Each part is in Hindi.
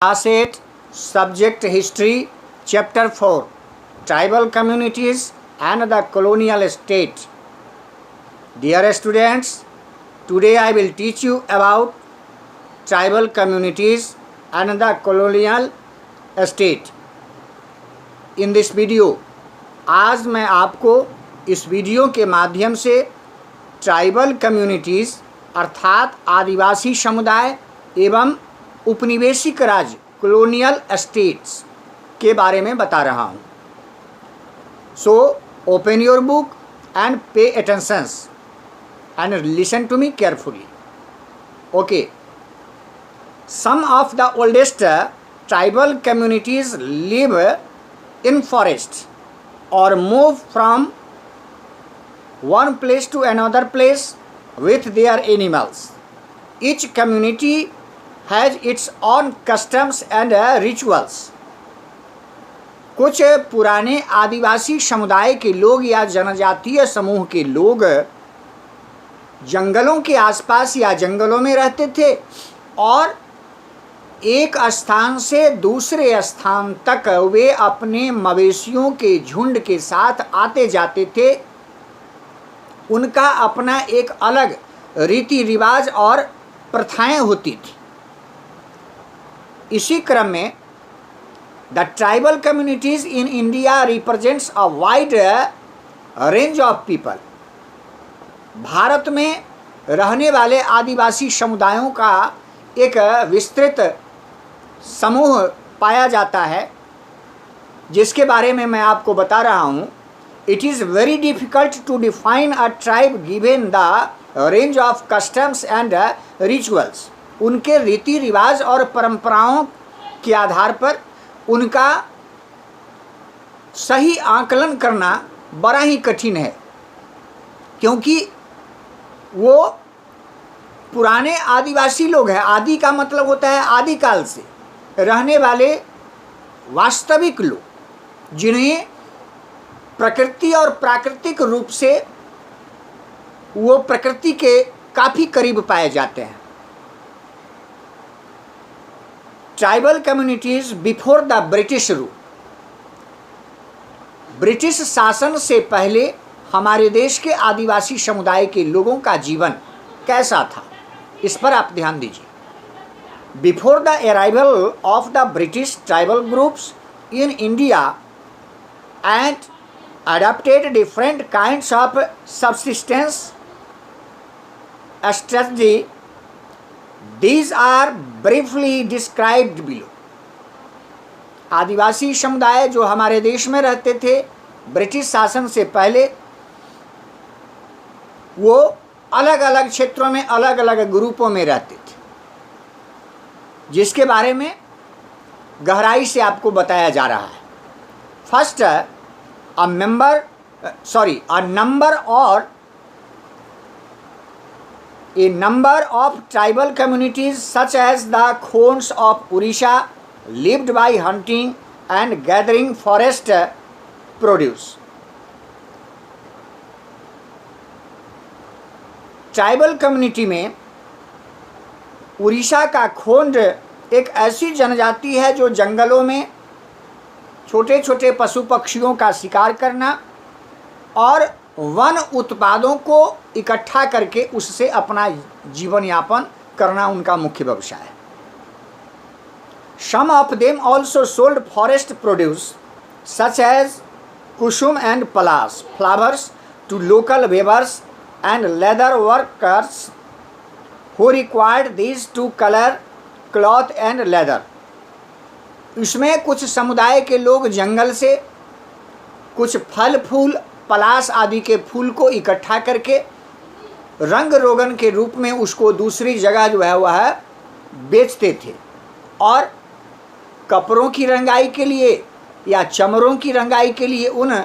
Class 8 Subject History Chapter 4 Tribal Communities and the Colonial State. Dear students, today I will teach you about tribal communities and the colonial state. In this video, आज मैं आपको इस वीडियो के माध्यम से ट्राइबल कम्युनिटीज़ अर्थात आदिवासी समुदाय एवं उपनिवेशिक राज्य कॉलोनियल स्टेट्स के बारे में बता रहा हूँ. So open your book and pay attentions and listen to me carefully. Okay. Some of the oldest tribal communities live in forest or move from one place to another place with their animals. Each community has its own customs and rituals. कुछ पुराने आदिवासी समुदाय के लोग या जनजातीय समूह के लोग जंगलों के आसपास या जंगलों में रहते थे और एक स्थान से दूसरे स्थान तक वे अपने मवेशियों के झुंड के साथ आते जाते थे. उनका अपना एक अलग रीति रिवाज और प्रथाएं होती थी. इसी क्रम में the tribal communities in India represents a wide range of people. Bharat में रहने वाले आदिवासी समुदायों का एक विस्तृत समूह पाया जाता है जिसके बारे में मैं आपको बता रहा हूँ. It is very difficult to define a tribe given the range of customs and rituals. उनके रीति रिवाज और परंपराओं के आधार पर उनका सही आकलन करना बड़ा ही कठिन है, क्योंकि वो पुराने आदिवासी लोग हैं. आदि का मतलब होता है आदिकाल से रहने वाले वास्तविक लोग, जिन्हें प्रकृति और प्राकृतिक रूप से वो प्रकृति के काफ़ी करीब पाए जाते हैं. Tribal communities before the British rule. British शासन से पहले हमारे देश के आदिवासी समुदाय के लोगों का जीवन कैसा था, इस पर आप ध्यान दीजिए. Before the arrival of the British tribal groups in India and adopted different kinds of subsistence strategy, these are briefly described below. आदिवासी समुदाय जो हमारे देश में रहते थे ब्रिटिश शासन से पहले, वो अलग अलग क्षेत्रों में अलग अलग ग्रुपों में रहते थे, जिसके बारे में गहराई से आपको बताया जा रहा है. First, a number of tribal communities such as the Khonds of Orissa lived by hunting and gathering forest produce. Tribal community में उड़ीसा का खोंड एक ऐसी जनजाति है जो जंगलों में छोटे छोटे पशु पक्षियों का शिकार करना और वन उत्पादों को इकट्ठा करके उससे अपना जीवन यापन करना उनका मुख्य व्यवसाय है. Some of them also sold forest produce such as kusum and palash flowers to local weavers and leather workers who required these to color cloth and leather. इसमें कुछ समुदाय के लोग जंगल से कुछ फल फूल पलाश आदि के फूल को इकट्ठा करके रंग रोगन के रूप में उसको दूसरी जगह जो है वह बेचते थे और कपड़ों की रंगाई के लिए या चमड़ों की रंगाई के लिए उन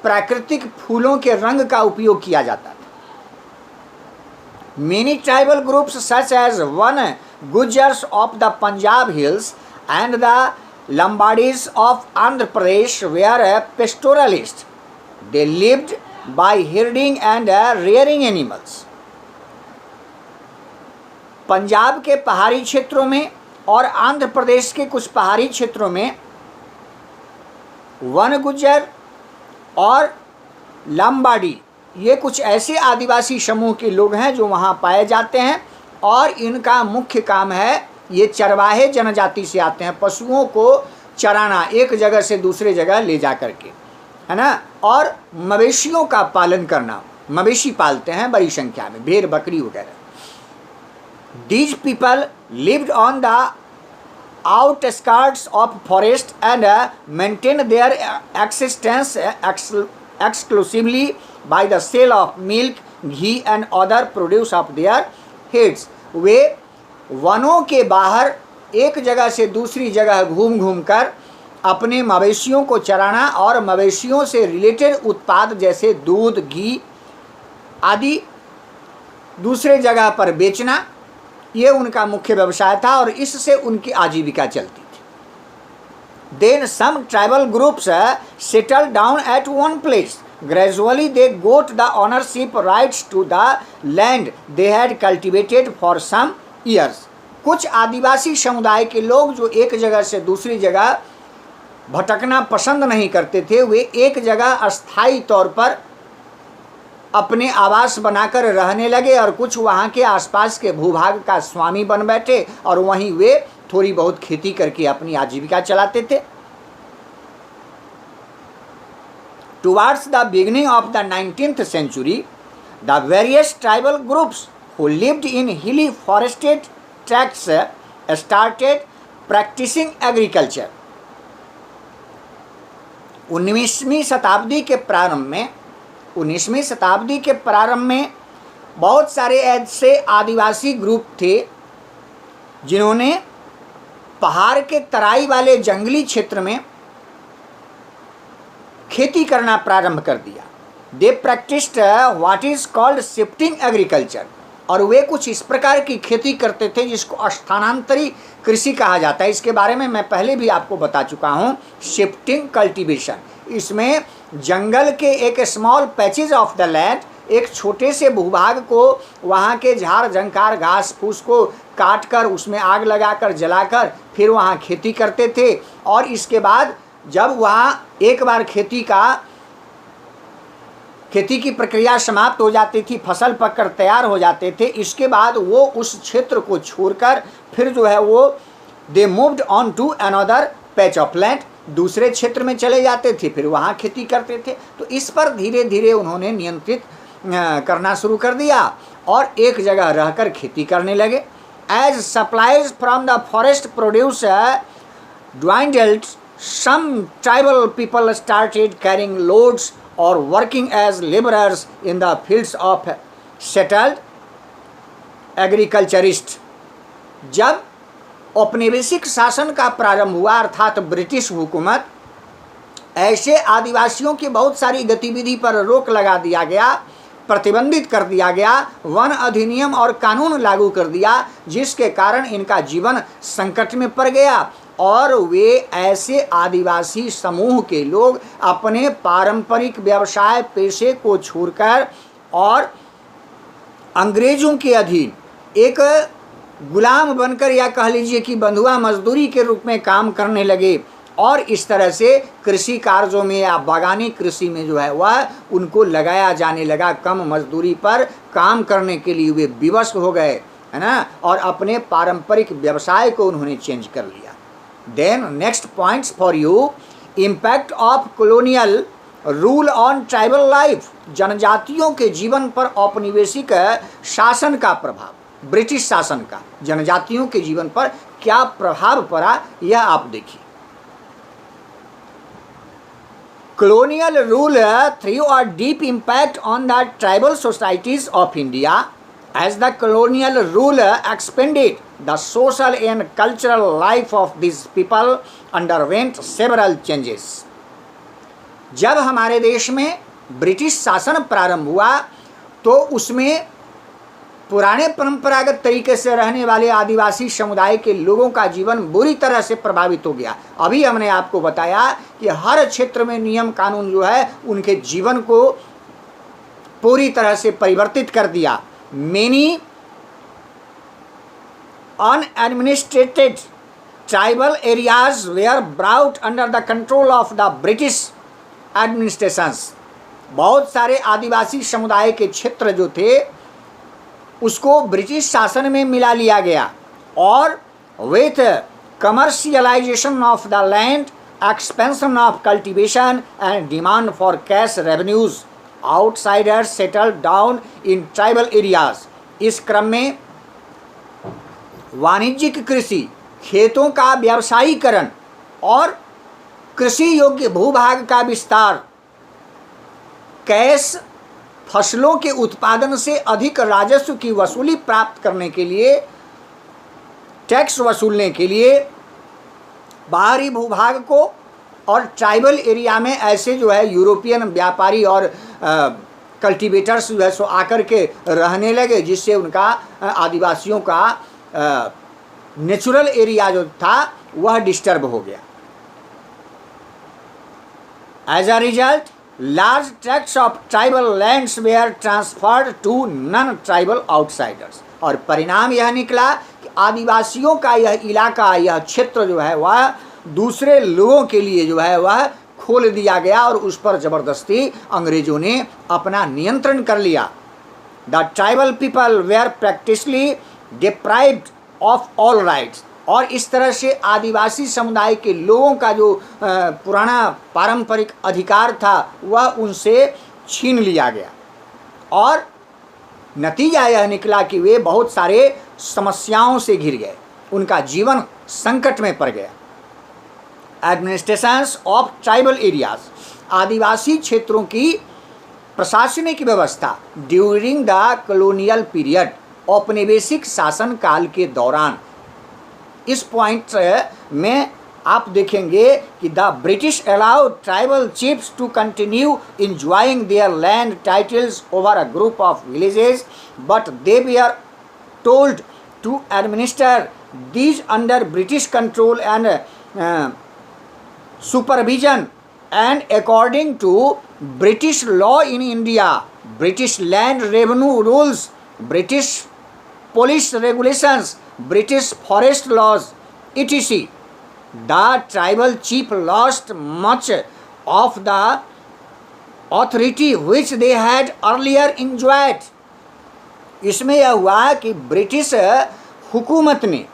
प्राकृतिक फूलों के रंग का उपयोग किया जाता था. Many tribal groups such as one Gujars of the Punjab hills and the Lambadis of Andhra Pradesh were pastoralists. They lived by herding and rearing animals. Punjab के पहाड़ी क्षेत्रों में और आंध्र प्रदेश के कुछ पहाड़ी क्षेत्रों में वन गुज्जर और लंबाडी, ये कुछ ऐसे आदिवासी समूह के लोग हैं जो वहाँ पाए जाते हैं और इनका मुख्य काम है, ये चरवाहे जनजाति से आते हैं, पशुओं को चराना, एक जगह से दूसरे जगह ले जा करके, है ना, और मवेशियों का पालन करना, मवेशी पालते हैं बड़ी संख्या में, भेड़ बकरी वगैरह। These people lived on the outskirts of forest and maintained their existence exclusively by the sale of milk, ghee and other produce of their herds। वे वनों के बाहर एक जगह से दूसरी जगह घूम घूम कर अपने मवेशियों को चराना और मवेशियों से रिलेटेड उत्पाद जैसे दूध, घी आदि दूसरे जगह पर बेचना, ये उनका मुख्य व्यवसाय था और इससे उनकी आजीविका चलती थी। Then some tribal groups settled down at one place. Gradually they got the ownership rights to the land they had cultivated for some years। कुछ आदिवासी समुदाय के लोग जो एक जगह से दूसरी जगह भटकना पसंद नहीं करते थे, वे एक जगह अस्थायी तौर पर अपने आवास बनाकर रहने लगे और कुछ वहाँ के आसपास के भूभाग का स्वामी बन बैठे और वहीं वे थोड़ी बहुत खेती करके अपनी आजीविका चलाते थे। Towards the beginning of the 19th century, the various tribal groups who lived in hilly forested tracts started practicing agriculture। 19वीं शताब्दी के प्रारंभ में बहुत सारे ऐसे आदिवासी ग्रुप थे जिन्होंने पहाड़ के तराई वाले जंगली क्षेत्र में खेती करना प्रारंभ कर दिया। They practised what is called shifting agriculture, और वे कुछ इस प्रकार की खेती करते थे जिसको स्थानांतरी कृषि कहा जाता है। इसके बारे में मैं पहले भी आपको बता चुका हूँ, शिफ्टिंग कल्टीवेशन। इसमें जंगल के एक small patches of the land, एक छोटे से भूभाग को, वहाँ के झाड़ झंकार घास फूस को काट कर उसमें आग लगाकर जलाकर फिर वहाँ खेती करते थे। और इसके बाद जब वहाँ एक बार खेती की प्रक्रिया समाप्त हो जाती थी, फसल पककर तैयार हो जाते थे, इसके बाद वो उस क्षेत्र को छोड़कर फिर जो है वो they moved on to another patch of land, दूसरे क्षेत्र में चले जाते थे, फिर वहाँ खेती करते थे। तो इस पर धीरे धीरे उन्होंने नियंत्रित करना शुरू कर दिया और एक जगह रहकर खेती करने लगे। As supplies from the forest produce dwindled, some tribal people started carrying loads or working as laborers in the fields of settled agriculturists। जब औपनिवेशिक शासन का प्रारंभ हुआ, अर्थात ब्रिटिश हुकूमत ऐसे आदिवासियों की बहुत सारी गतिविधि पर रोक लगा दिया गया, प्रतिबंधित कर दिया गया, वन अधिनियम और कानून लागू कर दिया, जिसके कारण इनका जीवन संकट में पड़ गया और वे ऐसे आदिवासी समूह के लोग अपने पारंपरिक व्यवसाय पेशे को छोड़कर और अंग्रेजों के अधीन एक गुलाम बनकर या कह लीजिए कि बंधुआ मजदूरी के रूप में काम करने लगे और इस तरह से कृषि कार्यों में या बागानी कृषि में जो है वह उनको लगाया जाने लगा। कम मजदूरी पर काम करने के लिए वे विवश हो गए, है ना, और अपने पारंपरिक व्यवसाय को उन्होंने चेंज कर लिया। Then next points for you, impact of colonial rule on tribal life. जनजातियों के जीवन पर औपनिवेशिक शासन का प्रभाव, ब्रिटिश शासन का जनजातियों के जीवन पर क्या प्रभाव पड़ा, यह आप देखिए। Colonial rule threw a deep impact on the tribal societies of India. As the colonial rule expanded, the social and cultural life of these people underwent several changes. जब हमारे देश में ब्रिटिश शासन प्रारंभ हुआ तो उसमें पुराने परंपरागत तरीके से रहने वाले आदिवासी समुदाय के लोगों का जीवन बुरी तरह से प्रभावित हो गया। अभी हमने आपको बताया कि हर क्षेत्र में नियम कानून जो है उनके जीवन को पूरी तरह से परिवर्तित कर दिया। Many unadministrated tribal areas were brought under the control of the British administrations. बहुत सारे आदिवासी समुदाय के क्षेत्र जो थे उसको ब्रिटिश शासन में मिला लिया गया और with commercialization of the land, expansion of cultivation and demand for cash revenues, outsiders settled down in tribal areas. इस क्रम में वाणिज्यिक कृषि, खेतों का व्यावसायीकरण और कृषि योग्य भूभाग का विस्तार, कैश फसलों के उत्पादन से अधिक राजस्व की वसूली प्राप्त करने के लिए, टैक्स वसूलने के लिए बाहरी भूभाग को और ट्राइबल एरिया में ऐसे जो है यूरोपियन व्यापारी और कल्टीवेटर्स जो है सो आकर के रहने लगे, जिससे उनका आदिवासियों का नेचुरल एरिया जो था वह डिस्टर्ब हो गया. As a result large tracts of tribal lands were transferred to non tribal outsiders. और परिणाम यह निकला कि आदिवासियों का यह इलाका, यह क्षेत्र जो है वह दूसरे लोगों के लिए जो है वह खोल दिया गया और उस पर ज़बरदस्ती अंग्रेज़ों ने अपना नियंत्रण कर लिया. The tribal people were practically deprived of all rights. और इस तरह से आदिवासी समुदाय के लोगों का जो पुराना पारंपरिक अधिकार था वह उनसे छीन लिया गया और नतीजा यह निकला कि वे बहुत सारे समस्याओं से घिर गए, उनका जीवन संकट में पड़ गया. एडमिनिस्ट्रेशंस ऑफ ट्राइबल एरियाज, आदिवासी क्षेत्रों की प्रशासनिक व्यवस्था ड्यूरिंग द कॉलोनियल पीरियड, औपनिवेशिक शासन काल के दौरान. इस पॉइंट में आप देखेंगे कि the British allowed tribal chiefs to continue enjoying their land titles over a group of villages, but they were told to administer these under British control and supervision and according to British law in India, British land revenue rules, British police regulations, British forest laws, etc. The tribal chief lost much of the authority which they had earlier enjoyed. इसमें यह हुआ कि ब्रिटिश हुकूमत ने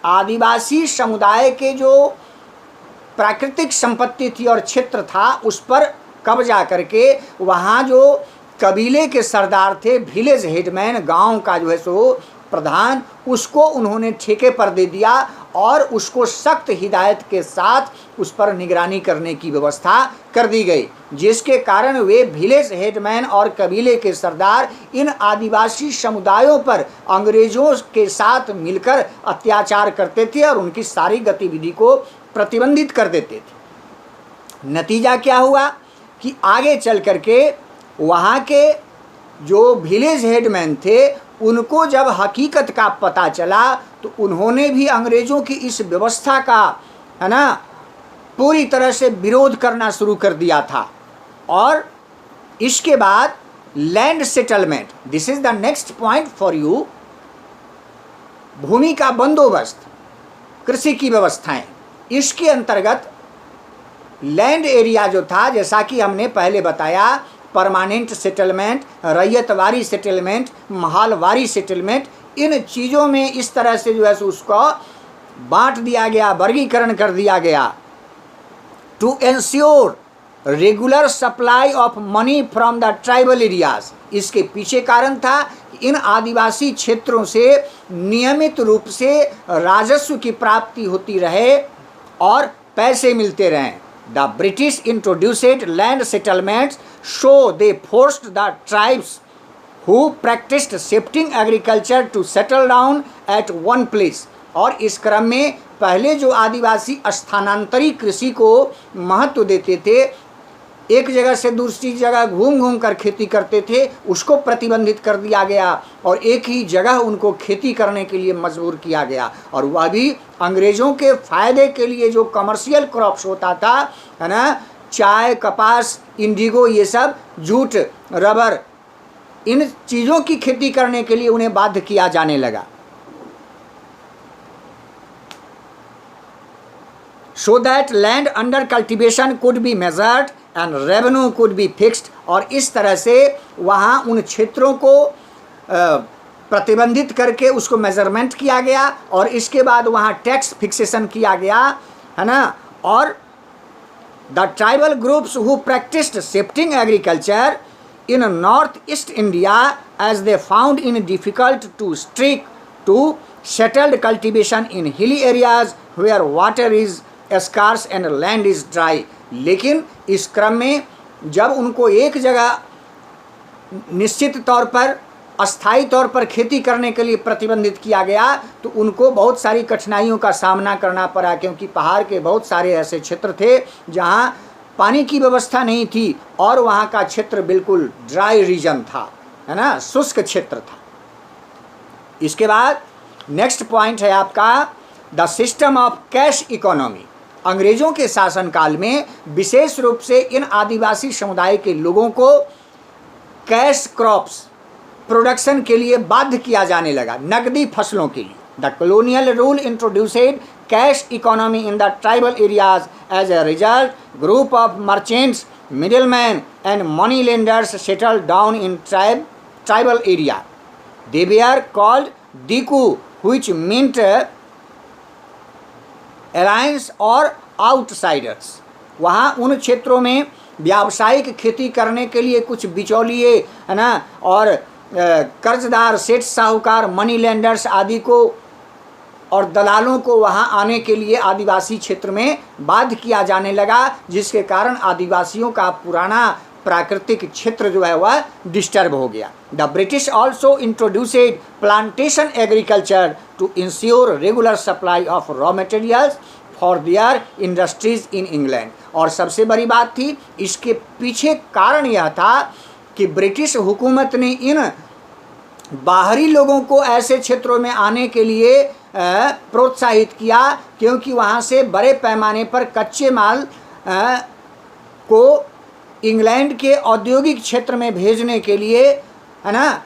आदिवासी समुदाय के जो प्राकृतिक संपत्ति थी और क्षेत्र था उस पर कब्जा करके वहाँ जो कबीले के सरदार थे, विलेज हेडमैन, गांव का जो है सो प्रधान, उसको उन्होंने ठेके पर दे दिया और उसको सख्त हिदायत के साथ उस पर निगरानी करने की व्यवस्था कर दी गई, जिसके कारण वे विलेज हेडमैन और कबीले के सरदार इन आदिवासी समुदायों पर अंग्रेज़ों के साथ मिलकर अत्याचार करते थे और उनकी सारी गतिविधि को प्रतिबंधित कर देते थे. नतीजा क्या हुआ कि आगे चल करके वहाँ के जो विलेज हेडमैन थे उनको जब हकीकत का पता चला तो उन्होंने भी अंग्रेज़ों की इस व्यवस्था का, है ना, पूरी तरह से विरोध करना शुरू कर दिया था. और इसके बाद land settlement, this is the next point for you. भूमि का बंदोबस्त, कृषि की व्यवस्थाएं, इसके अंतर्गत लैंड एरिया जो था, जैसा कि हमने पहले बताया, permanent settlement, ryotwari settlement, mahalwari settlement, इन चीज़ों में इस तरह से जो है उसको बांट दिया गया, वर्गीकरण कर दिया गया. To ensure regular supply of money from the tribal areas. इसके पीछे कारण था कि इन आदिवासी क्षेत्रों से नियमित रूप से राजस्व की प्राप्ति होती रहे और पैसे मिलते रहें. The British introduced land settlements so they forced the tribes who practised shifting agriculture to settle down at one place. और इस क्रम में पहले जो आदिवासी स्थानांतरी कृषि को महत्व देते थे, एक जगह से दूसरी जगह घूम घूम कर खेती करते थे, उसको प्रतिबंधित कर दिया गया और एक ही जगह उनको खेती करने के लिए मजबूर किया गया. और वह भी अंग्रेज़ों के फ़ायदे के लिए. जो कमर्शियल क्रॉप्स होता था, है ना, चाय, कपास, इंडिगो, ये सब, जूट, रबर, इन चीज़ों की खेती करने के लिए उन्हें बाध्य किया जाने लगा. so that land under cultivation could be measured and revenue could be fixed। और इस तरह से वहाँ उन क्षेत्रों को प्रतिबंधित करके उसको मेजरमेंट किया गया और इसके बाद वहाँ टैक्स फिक्सेशन किया गया, है ना। और the tribal groups who practised shifting agriculture in northeast India as they found it difficult to stick to settled cultivation in hilly areas where water is scarce and land is dry। लेकिन इस क्रम में जब उनको एक जगह निश्चित तौर पर अस्थायी तौर पर खेती करने के लिए प्रतिबंधित किया गया तो उनको बहुत सारी कठिनाइयों का सामना करना पड़ा, क्योंकि पहाड़ के बहुत सारे ऐसे क्षेत्र थे जहाँ पानी की व्यवस्था नहीं थी और वहाँ का क्षेत्र बिल्कुल ड्राई रीजन था, है ना, शुष्क क्षेत्र था। इसके बाद नेक्स्ट पॉइंट है आपका the system of cash economy. अंग्रेजों के शासनकाल में विशेष रूप से इन आदिवासी समुदाय के लोगों को कैश क्रॉप्स प्रोडक्शन के लिए बाध्य किया जाने लगा, नकदी फसलों के लिए। The colonial rule introduced cash economy in the tribal areas। As a result, group of merchants, middlemen and money lenders settled down in tribal area। They were called diku, which meant alliance or outsiders। वहाँ उन क्षेत्रों में व्यावसायिक खेती करने के लिए कुछ बिचौलिए, है ना, और कर्जदार, सेठ साहूकार, मनी लेंडर्स आदि को और दलालों को वहां आने के लिए आदिवासी क्षेत्र में बाध्य किया जाने लगा, जिसके कारण आदिवासियों का पुराना प्राकृतिक क्षेत्र जो है वह डिस्टर्ब हो गया। The British also introduced plantation agriculture to ensure regular supply of raw materials for their industries in England. और सबसे बड़ी बात थी, इसके पीछे कारण यह था कि ब्रिटिश हुकूमत ने इन बाहरी लोगों को ऐसे क्षेत्रों में आने के लिए प्रोत्साहित किया, क्योंकि वहाँ से बड़े पैमाने पर कच्चे माल को इंग्लैंड के औद्योगिक क्षेत्र में भेजने के लिए, है ना,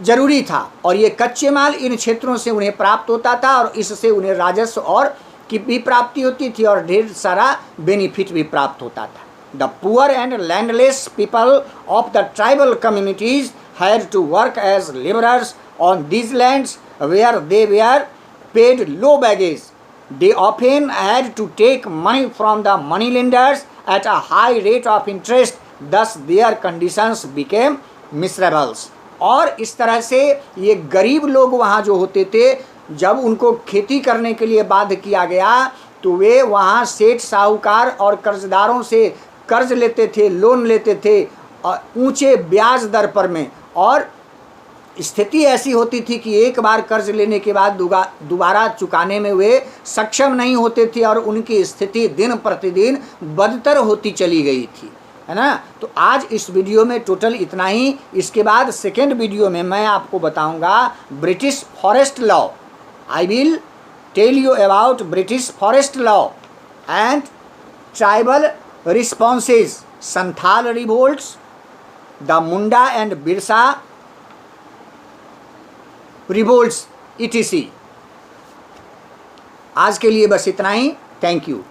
जरूरी था। और ये कच्चे माल इन क्षेत्रों से उन्हें प्राप्त होता था और इससे उन्हें राजस्व और की भी प्राप्ति होती थी और ढेर सारा बेनिफिट भी प्राप्त होता था। The poor and landless people of the tribal communities had to work as laborers on these lands where they were paid low wages। They often had to take money from the money lenders at a high rate of interest, thus their conditions became miserable। और इस तरह से ये गरीब लोग वहाँ जो होते थे, जब उनको खेती करने के लिए बाध्य किया गया तो वे वहाँ सेठ साहूकार और कर्जदारों से कर्ज लेते थे, लोन लेते थे ऊंचे ब्याज दर पर में। और स्थिति ऐसी होती थी कि एक बार कर्ज लेने के बाद दोबारा चुकाने में वे सक्षम नहीं होते थे और उनकी स्थिति दिन प्रतिदिन बदतर होती चली गई थी, है ना। तो आज इस वीडियो में टोटल इतना ही। इसके बाद सेकेंड वीडियो में मैं आपको बताऊंगा British forest law. I will tell you about British forest law and tribal responses, Santhal revolts, the Munda and Birsa revolts, etc। आज के लिए बस इतना ही। Thank you.